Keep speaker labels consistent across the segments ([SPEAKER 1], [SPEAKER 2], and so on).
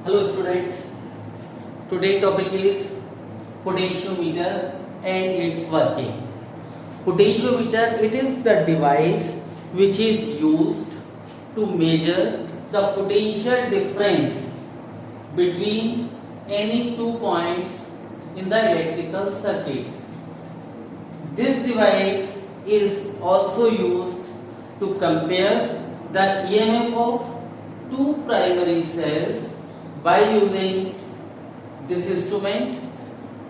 [SPEAKER 1] Hello student. Today topic is potentiometer and its working. Potentiometer, it is the device which is used to measure the potential difference between any 2 points in the electrical circuit. This device is also used to compare the EMF of two primary cells by using this instrument,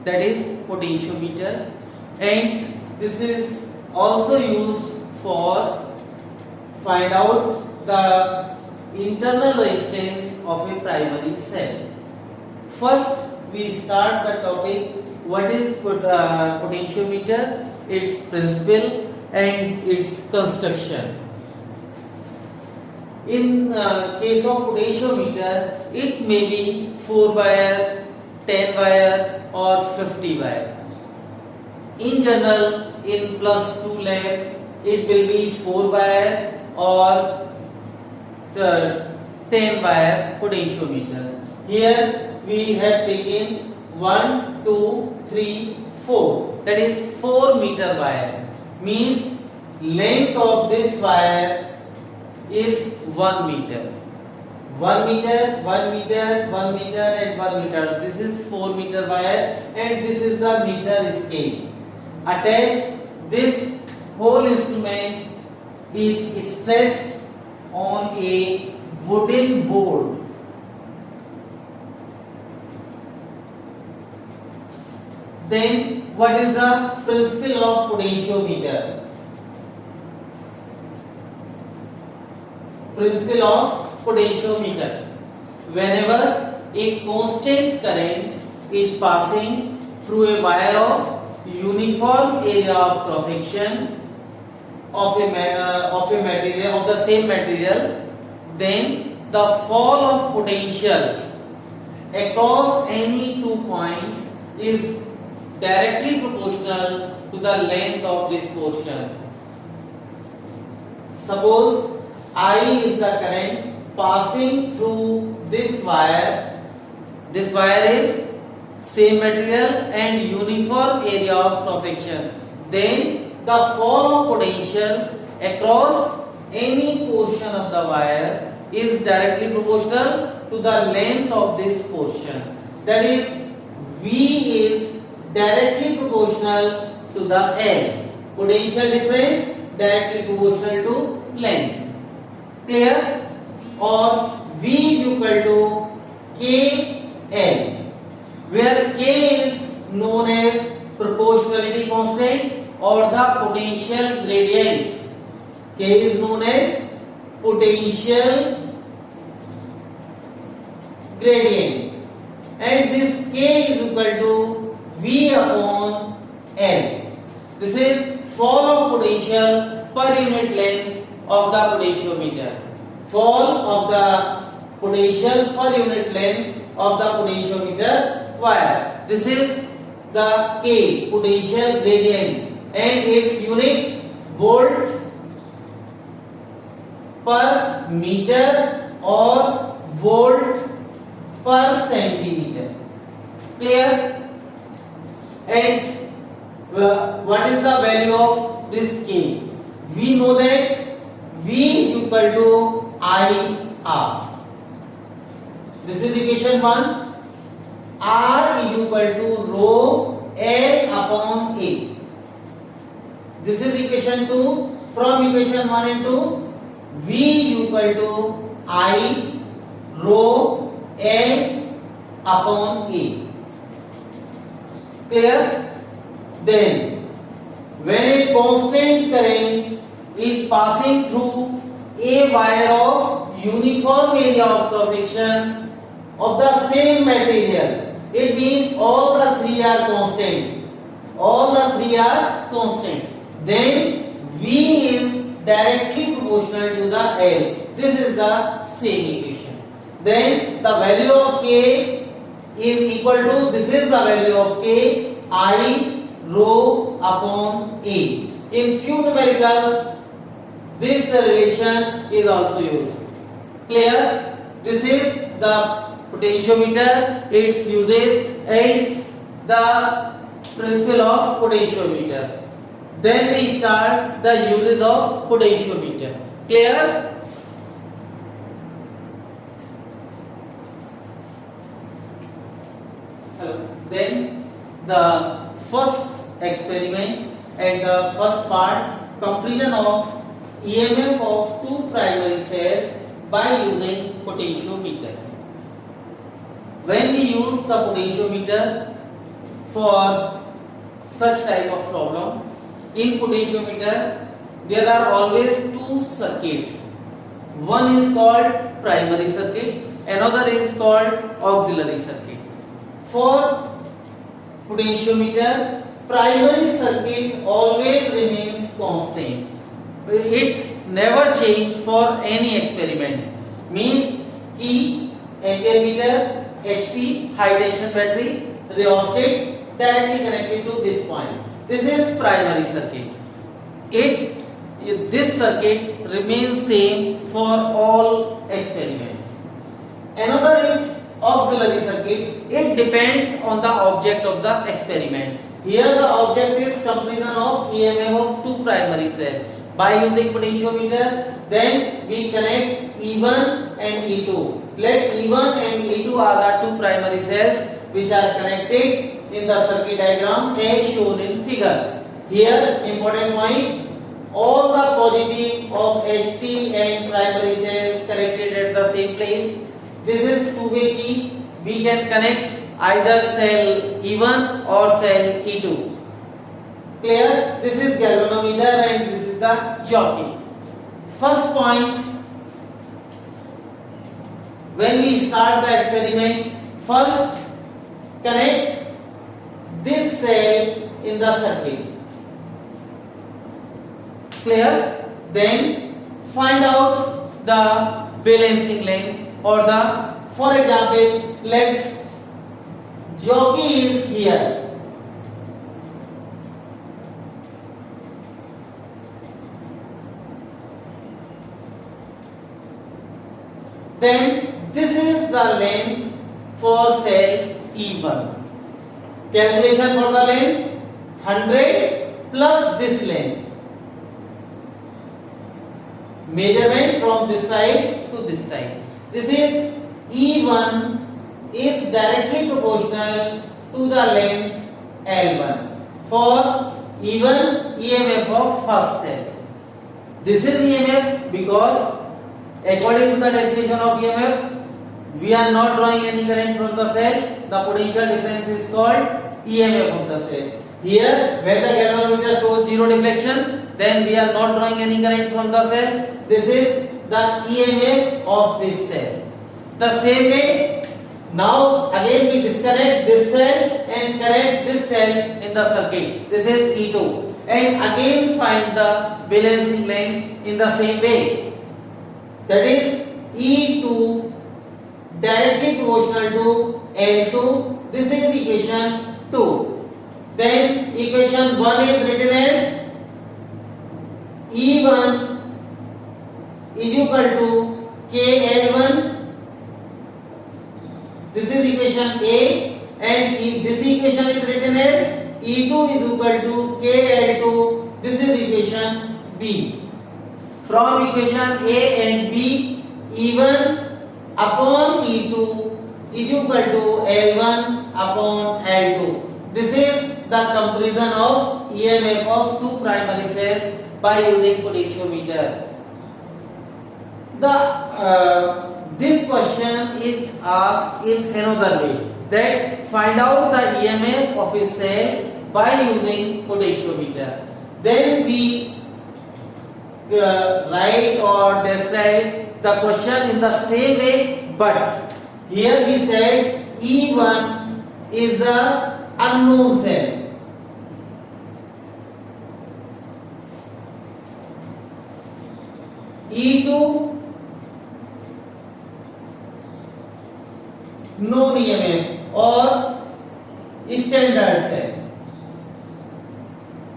[SPEAKER 1] that is potentiometer, and this is also used for find out the internal resistance of a primary cell. First we start the topic what is potentiometer, its principle and its construction. In case of potentiometer, it may be 4 wire, 10 wire or 50 wire. In general, in +2 lab, it will be 4 wire or 10 wire potentiometer. Here we have taken 1, 2, 3, 4. That is 4 meter wire. Means length of this wire is 1 meter. 1 meter, 1 meter, 1 meter and 1 meter. This is 4 meter wire and this is the meter scale. Attached, this whole instrument is stretched on a wooden board. Then what is the principle of potentiometer? Principle of potentiometer. Whenever a constant current is passing through a wire of uniform area of cross section of a material of the same material, then the fall of potential across any 2 points is directly proportional to the length of this portion. Suppose I is the current passing through this wire. This wire is same material and uniform area of cross section. Then the fall of potential across any portion of the wire is directly proportional to the length of this portion. That is, V is directly proportional to the L. Potential difference directly proportional to length. Clear? Or V is equal to KL, where K is known as proportionality constant or the potential gradient. K is known as potential gradient, and this K is equal to V upon L. This is fall of potential per unit length of the potentiometer. Fall of the potential per unit length of the potentiometer wire. This is the K, potential gradient, and its unit volt per meter or volt per centimeter. Clear? And what is the value of this K? We know that V is equal to IR. This is equation 1. R is equal to rho L upon A. This is equation 2. From equation 1 and 2, V is equal to I rho L upon A. Clear? Then, when a constant current is passing through a wire of uniform area of cross section of the same material, it means all the three are constant. All the three are constant. Then V is directly proportional to the L. This is the same equation. Then the value of K is equal to, this is the value of K, I rho upon A. In few numerical, this relation is also used. Clear? This is the potentiometer, its uses and the principle of potentiometer. Then we start the uses of potentiometer. Clear? Then the first experiment and the first part, comparison of EMF of two primary cells by using potentiometer. When we use the potentiometer for such type of problem, in potentiometer there are always two circuits. One is called primary circuit, another is called auxiliary circuit. For potentiometer, primary circuit always remains constant. It never changes for any experiment. Means key, ampere meter, HT, high tension battery, rheostat directly connected to this point. This is primary circuit. This circuit remains same for all experiments. Another is auxiliary circuit. It depends on the object of the experiment. Here the object is comparison of EMF of two primary cells. By using potentiometer, then we connect E1 and E2. Let E1 and E2 are the two primary cells which are connected in the circuit diagram as shown in figure. Here important point, all the positive of HT and primary cells connected at the same place. This is two-way key. We can connect either cell E1 or cell E2. Clear? This is galvanometer and this is the jockey. First point, when we start the experiment, first connect this cell in the circuit. Clear? Then find out the balancing length or the, for example, let jockey is here. Then this is the length for cell E1. Calculation for the length 100 plus this length. Measurement from this side to this side. This is E1 is directly proportional to the length L1 for even EMF of first cell. This is EMF because according to the definition of EMF, we are not drawing any current from the cell. The potential difference is called EMF of the cell. Here, when the galvanometer shows zero deflection, then we are not drawing any current from the cell. This is the EMF of this cell. The same way, now again we disconnect this cell and connect this cell in the circuit. This is E2. And again find the balancing length in the same way. That is E2 directly proportional to L2. This is equation 2. Then equation 1 is written as E1 is equal to KL1. This is equation A, and this equation is written as E2 is equal to KL2. This is equation B. From equation A and B, E1 upon E2 is equal to L1 upon L2. This is the comparison of EMF of two primary cells by using potentiometer. This question is asked in another way, that find out the EMF of a cell by using potentiometer. Then we write or describe the question in the same way, but here we said E1 is the unknown cell. E2 known EMF or standard cell.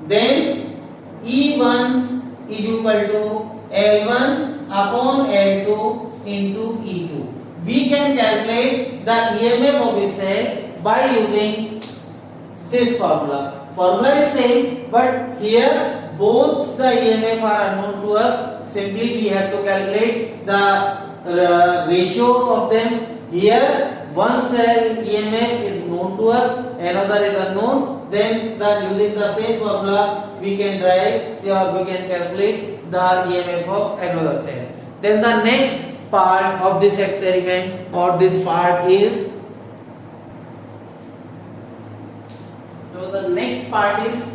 [SPEAKER 1] Then E1 is equal to L1 upon L2 into E2. We can calculate the EMF of a cell by using this formula. Formula is same, but here both the EMF are unknown to us. Simply we have to calculate the ratio of them. Here one cell EMF is known to us, another is unknown. Then using the same formula we can derive or we can calculate the EMF of another cell. Then the next part of this experiment or this part is, so the next part is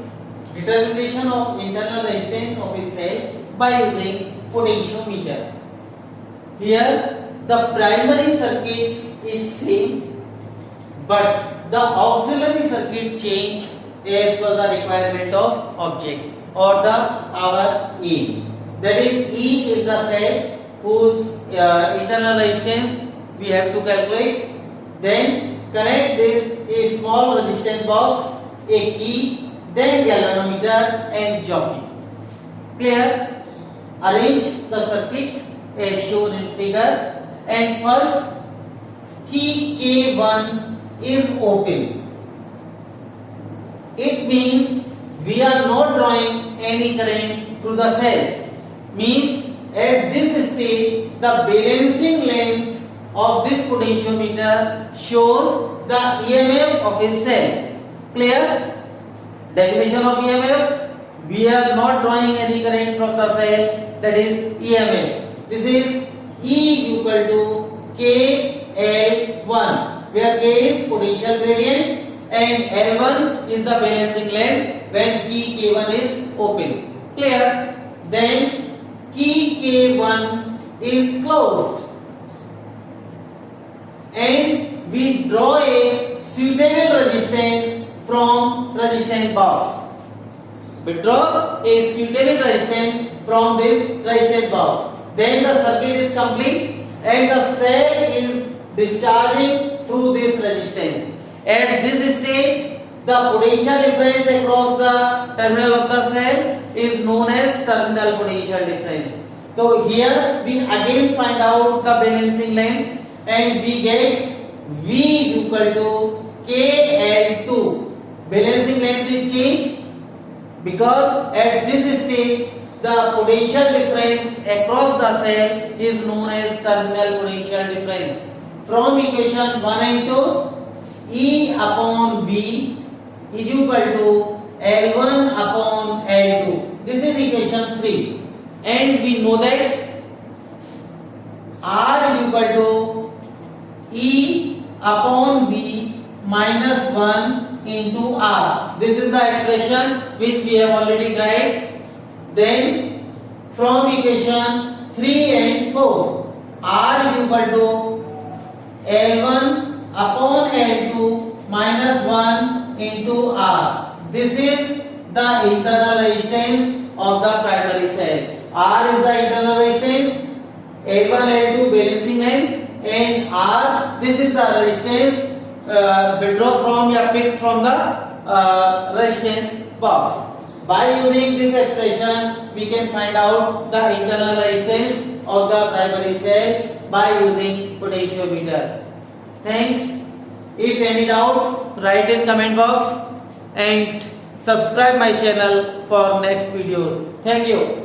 [SPEAKER 1] determination of internal resistance of a cell by using potentiometer. Here the primary circuit is same, but the auxiliary circuit change as per the requirement of object or the our aim. That is, E is the cell whose internal resistance we have to calculate. Then connect this a small resistance box, a key, then galvanometer and jockey. Clear? Arrange the circuit as shown in figure, and first key K1 is open. It means we are not drawing any current through the cell. Means at this stage the balancing length of this potentiometer shows the EMF of a cell. Clear? Definition of EMF: we are not drawing any current from the cell, that is EMF. This is E equal to KL1, where K is potential gradient and L1 is the balancing length when key K1 is open. Clear? Then key K1 is closed and we draw a suitable resistance from resistance box. We draw a suitable resistance from this resistance box. Then the circuit is complete and the cell is discharging through this resistance. At this stage, the potential difference across the terminal of the cell is known as terminal potential difference. So here we again find out the balancing length and we get V equal to KL2. Balancing length is changed because at this stage the potential difference across the cell is known as terminal potential difference. From equation 1 and 2, E upon V is equal to L1 upon L2. This is equation 3. And we know that R is equal to E upon V minus 1 into R. This is the expression which we have already derived. Then from equation 3 and 4, R is equal to L1 upon L2 minus 1 into R. This is the internal resistance of the primary cell. R is the internal resistance, L1, L2 balancing length, and R, this is the resistance withdraw from or picked from the resistance box. By using this expression, we can find out the internal resistance of the primary cell by using potentiometer. Thanks. If any doubt, write in comment box and subscribe my channel for next videos. Thank you.